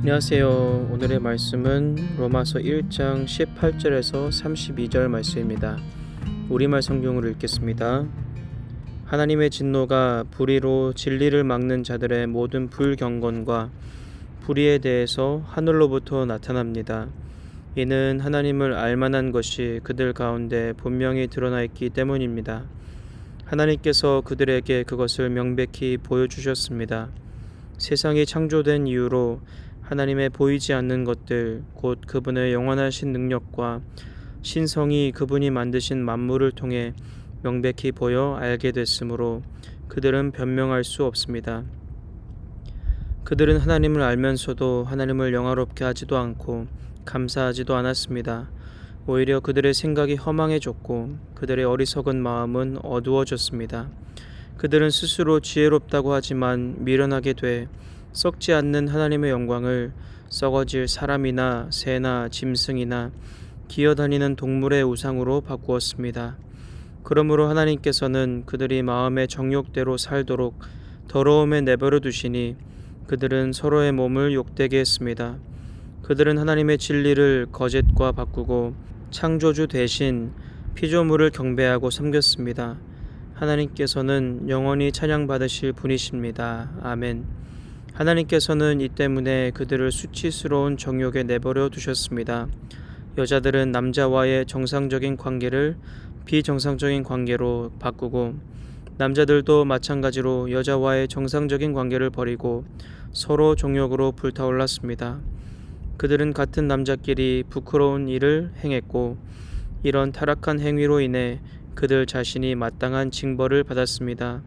안녕하세요. 오늘의 말씀은 로마서 1장 18절에서 32절 말씀입니다. 우리말 성경으로 읽겠습니다. 하나님의 진노가 불의로 진리를 막는 자들의 모든 불경건과 불의에 대해서 하늘로부터 나타납니다. 이는 하나님을 알만한 것이 그들 가운데 분명히 드러나 있기 때문입니다. 하나님께서 그들에게 그것을 명백히 보여주셨습니다. 세상이 창조된 이후로 하나님의 보이지 않는 것들, 곧 그분의 영원하신 능력과 신성이 그분이 만드신 만물을 통해 명백히 보여 알게 됐으므로 그들은 변명할 수 없습니다. 그들은 하나님을 알면서도 하나님을 영화롭게 하지도 않고 감사하지도 않았습니다. 오히려 그들의 생각이 허망해졌고 그들의 어리석은 마음은 어두워졌습니다. 그들은 스스로 지혜롭다고 하지만 미련하게 돼 썩지 않는 하나님의 영광을 썩어질 사람이나 새나 짐승이나 기어다니는 동물의 우상으로 바꾸었습니다. 그러므로 하나님께서는 그들이 마음의 정욕대로 살도록 더러움에 내버려 두시니 그들은 서로의 몸을 욕되게 했습니다. 그들은 하나님의 진리를 거짓과 바꾸고 창조주 대신 피조물을 경배하고 섬겼습니다. 하나님께서는 영원히 찬양받으실 분이십니다. 아멘. 하나님께서는 이 때문에 그들을 수치스러운 정욕에 내버려 두셨습니다. 여자들은 남자와의 정상적인 관계를 비정상적인 관계로 바꾸고 남자들도 마찬가지로 여자와의 정상적인 관계를 버리고 서로 정욕으로 불타올랐습니다. 그들은 같은 남자끼리 부끄러운 일을 행했고 이런 타락한 행위로 인해 그들 자신이 마땅한 징벌을 받았습니다.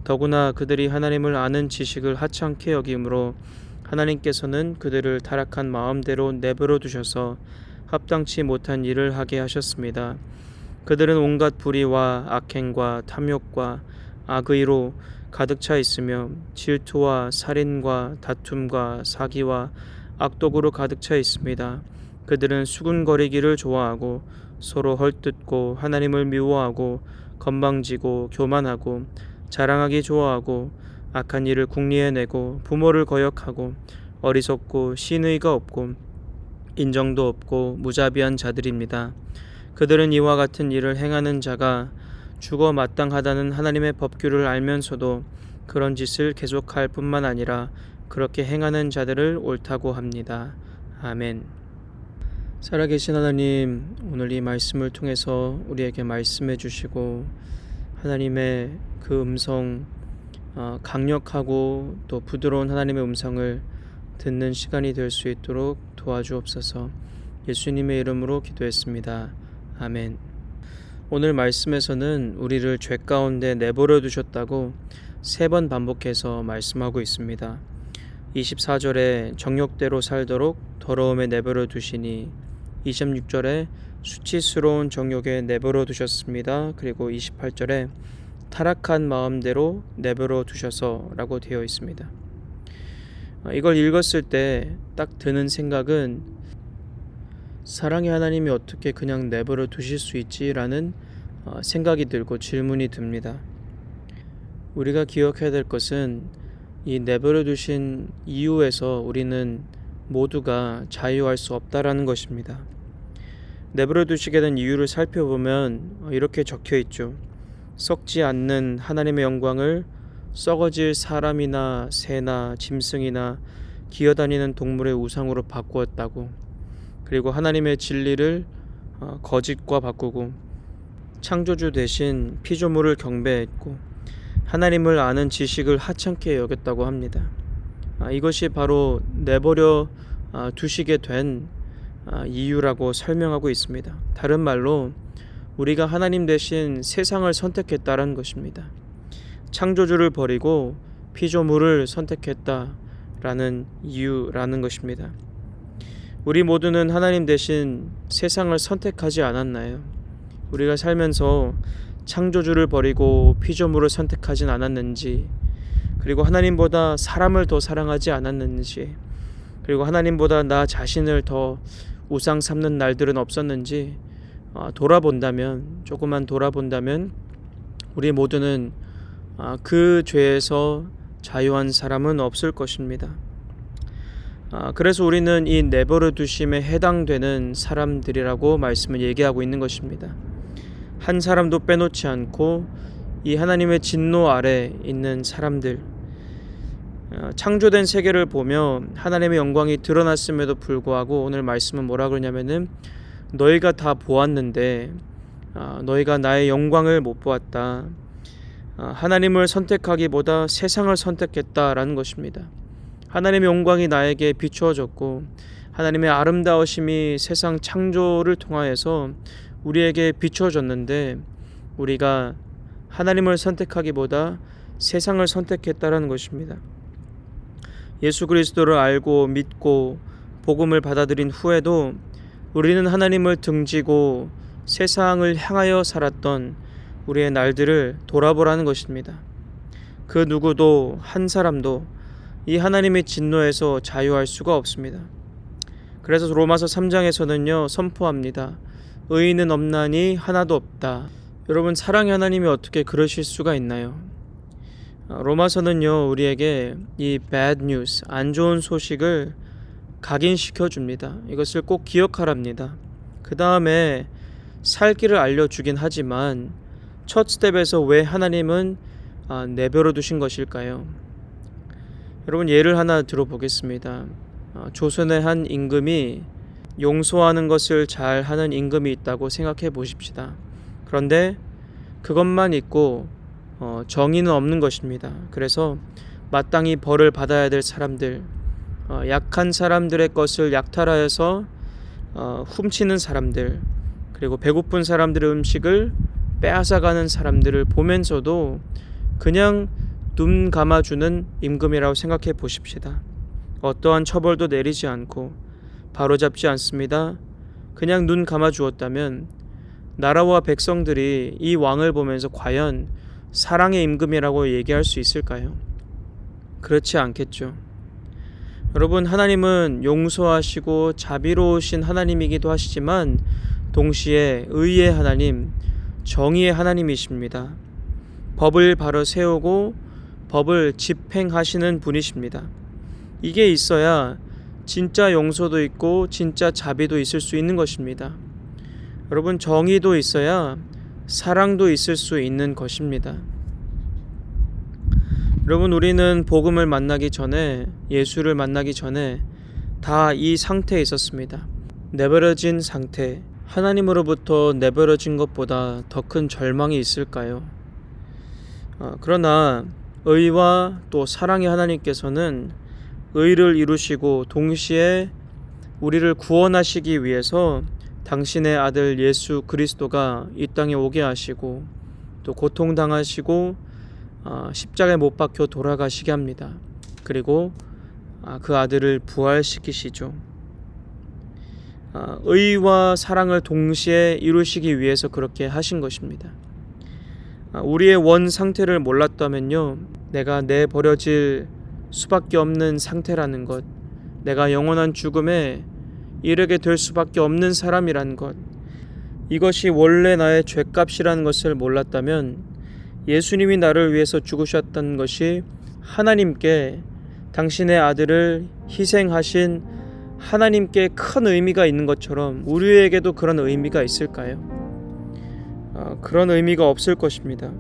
더구나 그들이 하나님을 아는 지식을 하찮게 여김으로 하나님께서는 그들을 타락한 마음대로 내버려 두셔서 합당치 못한 일을 하게 하셨습니다. 그들은 온갖 불의와 악행과 탐욕과 악의로 가득 차 있으며 질투와 살인과 다툼과 사기와 악독으로 가득 차 있습니다. 그들은 수군거리기를 좋아하고 서로 헐뜯고 하나님을 미워하고 건방지고 교만하고 자랑하기 좋아하고 악한 일을 궁리해내고 부모를 거역하고 어리석고 신의가 없고 인정도 없고 무자비한 자들입니다. 그들은 이와 같은 일을 행하는 자가 죽어 마땅하다는 하나님의 법규를 알면서도 그런 짓을 계속할 뿐만 아니라 그렇게 행하는 자들을 옳다고 합니다. 아멘. 살아계신 하나님, 오늘 이 말씀을 통해서 우리에게 말씀해 주시고 하나님의 그 음성, 강력하고 또 부드러운 하나님의 음성을 듣는 시간이 될 수 있도록 도와주옵소서. 예수님의 이름으로 기도했습니다. 아멘. 오늘 말씀에서는 우리를 죄 가운데 내버려 두셨다고 3번 반복해서 말씀하고 있습니다. 24절에 정욕대로 살도록 더러움에 내버려 두시니, 26절에 수치스러운 정욕에 내버려 두셨습니다. 그리고 28절에 타락한 마음대로 내버려 두셔서 라고 되어 있습니다. 이걸 읽었을 때 딱 드는 생각은 사랑의 하나님이 어떻게 그냥 내버려 두실 수 있지라는 생각이 들고 질문이 듭니다. 우리가 기억해야 될 것은 이 내버려 두신 이유에서 우리는 모두가 자유할 수 없다라는 것입니다. 내버려 두시게 된 이유를 살펴보면 이렇게 적혀 있죠. 썩지 않는 하나님의 영광을 썩어질 사람이나 새나 짐승이나 기어다니는 동물의 우상으로 바꾸었다고. 그리고 하나님의 진리를 거짓과 바꾸고 창조주 대신 피조물을 경배했고 하나님을 아는 지식을 하찮게 여겼다고 합니다. 이것이 바로 내버려 두시게 된 이유라고 설명하고 있습니다. 다른 말로 우리가 하나님 대신 세상을 선택했다는 것입니다. 창조주를 버리고 피조물을 선택했다라는 이유라는 것입니다. 우리 모두는 하나님 대신 세상을 선택하지 않았나요? 우리가 살면서 창조주를 버리고 피조물을 선택하진 않았는지, 그리고 하나님보다 사람을 더 사랑하지 않았는지, 그리고 하나님보다 나 자신을 더 우상 삼는 날들은 없었는지 조금만 돌아본다면 우리 모두는 그 죄에서 자유한 사람은 없을 것입니다. 그래서 우리는 이 내버려 두심에 해당되는 사람들이라고 말씀을 얘기하고 있는 것입니다. 한 사람도 빼놓지 않고 이 하나님의 진노 아래 있는 사람들, 창조된 세계를 보며 하나님의 영광이 드러났음에도 불구하고 오늘 말씀은 뭐라 그러냐면은 너희가 다 보았는데 너희가 나의 영광을 못 보았다. 하나님을 선택하기보다 세상을 선택했다라는 것입니다. 하나님의 영광이 나에게 비추어졌고 하나님의 아름다우심이 세상 창조를 통하여서 우리에게 비추어졌는데 우리가 하나님을 선택하기보다 세상을 선택했다라는 것입니다. 예수 그리스도를 알고 믿고 복음을 받아들인 후에도 우리는 하나님을 등지고 세상을 향하여 살았던 우리의 날들을 돌아보라는 것입니다. 그 누구도 한 사람도 이 하나님의 진노에서 자유할 수가 없습니다. 그래서 로마서 3장에서는요 선포합니다. 의인은 없나니 하나도 없다. 여러분, 사랑의 하나님이 어떻게 그러실 수가 있나요? 로마서는요 우리에게 이 bad news, 안 좋은 소식을 각인시켜 줍니다. 이것을 꼭 기억하랍니다. 그 다음에 살 길을 알려주긴 하지만 첫 스텝에서 왜 하나님은 내버려 두신 것일까요? 여러분, 예를 하나 들어보겠습니다. 조선의 한 임금이 용서하는 것을 잘 하는 임금이 있다고 생각해 보십시다. 그런데 그것만 있고 정의는 없는 것입니다. 그래서 마땅히 벌을 받아야 될 사람들, 약한 사람들의 것을 약탈하여서 훔치는 사람들, 그리고 배고픈 사람들의 음식을 빼앗아가는 사람들을 보면서도 그냥 눈 감아주는 임금이라고 생각해 보십시다. 어떠한 처벌도 내리지 않고 바로잡지 않습니다. 그냥 눈 감아주었다면 나라와 백성들이 이 왕을 보면서 과연 사랑의 임금이라고 얘기할 수 있을까요? 그렇지 않겠죠. 여러분, 하나님은 용서하시고 자비로우신 하나님이기도 하시지만 동시에 의의 하나님, 정의의 하나님이십니다. 법을 바로 세우고 법을 집행하시는 분이십니다. 이게 있어야 진짜 용서도 있고 진짜 자비도 있을 수 있는 것입니다. 여러분, 정의도 있어야 사랑도 있을 수 있는 것입니다. 여러분, 우리는 복음을 만나기 전에, 예수를 만나기 전에 다 이 상태에 있었습니다. 내버려진 상태, 하나님으로부터 내버려진 것보다 더 큰 절망이 있을까요? 그러나 의와 또 사랑의 하나님께서는 의를 이루시고 동시에 우리를 구원하시기 위해서 당신의 아들 예수 그리스도가 이 땅에 오게 하시고 또 고통당하시고 십자가에 못 박혀 돌아가시게 합니다. 그리고 그 아들을 부활시키시죠. 의와 사랑을 동시에 이루시기 위해서 그렇게 하신 것입니다. 우리의 원 상태를 몰랐다면요, 내가 내버려질 수밖에 없는 상태라는 것, 내가 영원한 죽음에 이르게 될 수밖에 없는 사람이라는 것, 이것이 원래 나의 죄값이라는 것을 몰랐다면 예수님이 나를 위해서 죽으셨다는 것이 하나님께 당신의 아들을 희생하신 하나님께 큰 의미가 있는 것처럼 우리에게도 그런 의미가 있을까요? 그런 의미가 없을 것입니다.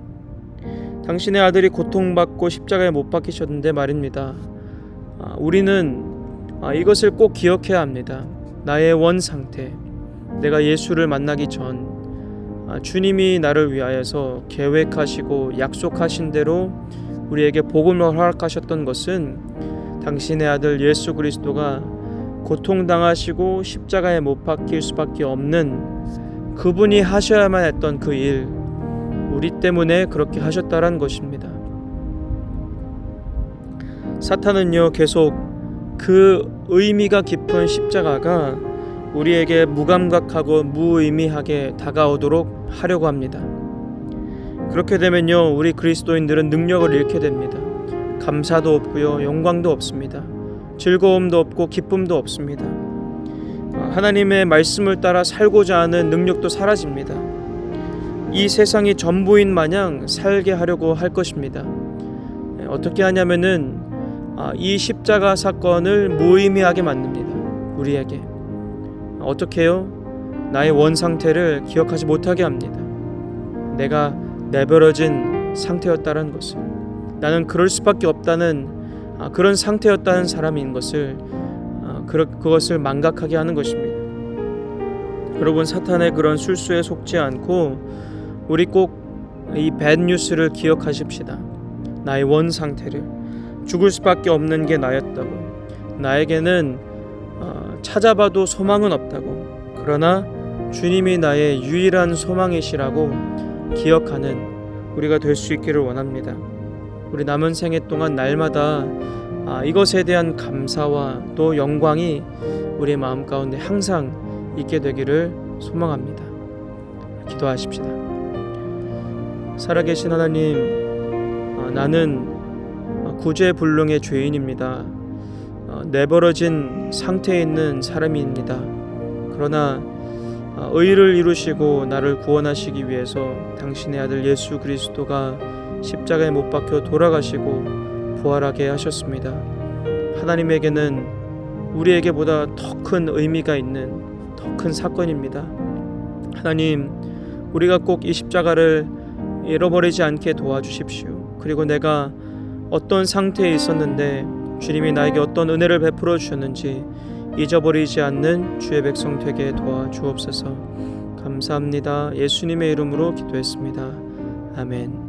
당신의 아들이 고통받고 십자가에 못 박히셨는데 말입니다. 우리는 이것을 꼭 기억해야 합니다. 나의 원 상태, 내가 예수를 만나기 전 주님이 나를 위하여서 계획하시고 약속하신 대로 우리에게 복음을 허락하셨던 것은 당신의 아들 예수 그리스도가 고통당하시고 십자가에 못 박힐 수밖에 없는 그분이 하셔야만 했던 그 일, 우리 때문에 그렇게 하셨다라는 것입니다. 사탄은요, 계속 그 의미가 깊은 십자가가 우리에게 무감각하고 무의미하게 다가오도록 하려고 합니다. 그렇게 되면요, 우리 그리스도인들은 능력을 잃게 됩니다. 감사도 없고요, 영광도 없습니다. 즐거움도 없고 기쁨도 없습니다. 하나님의 말씀을 따라 살고자 하는 능력도 사라집니다. 이 세상이 전부인 마냥 살게 하려고 할 것입니다. 어떻게 하냐면은 이 십자가 사건을 무의미하게 만듭니다. 우리에게 어떻게 해요? 나의 원 상태를 기억하지 못하게 합니다. 내가 내버려진 상태였다는 것을, 나는 그럴 수밖에 없다는 그런 상태였다는 사람인 것을, 그것을 망각하게 하는 것입니다. 여러분, 사탄의 그런 술수에 속지 않고 우리 꼭 이 밴뉴스를 기억하십시다. 나의 원 상태를, 죽을 수밖에 없는 게 나였다고, 나에게는 찾아봐도 소망은 없다고, 그러나 주님이 나의 유일한 소망이시라고 기억하는 우리가 될 수 있기를 원합니다. 우리 남은 생애 동안 날마다 이것에 대한 감사와 또 영광이 우리의 마음 가운데 항상 있게 되기를 소망합니다. 기도하십시다. 살아계신 하나님, 나는 구제불능의 죄인입니다. 내버려진 상태에 있는 사람입니다. 그러나 의를 이루시고 나를 구원하시기 위해서 당신의 아들 예수 그리스도가 십자가에 못 박혀 돌아가시고 부활하게 하셨습니다. 하나님에게는 우리에게보다 더 큰 의미가 있는 더 큰 사건입니다. 하나님, 우리가 꼭 이 십자가를 잃어버리지 않게 도와주십시오. 그리고 내가 어떤 상태에 있었는데 주님이 나에게 어떤 은혜를 베풀어 주셨는지 잊어버리지 않는 주의 백성 되게 도와주옵소서. 감사합니다. 예수님의 이름으로 기도했습니다. 아멘.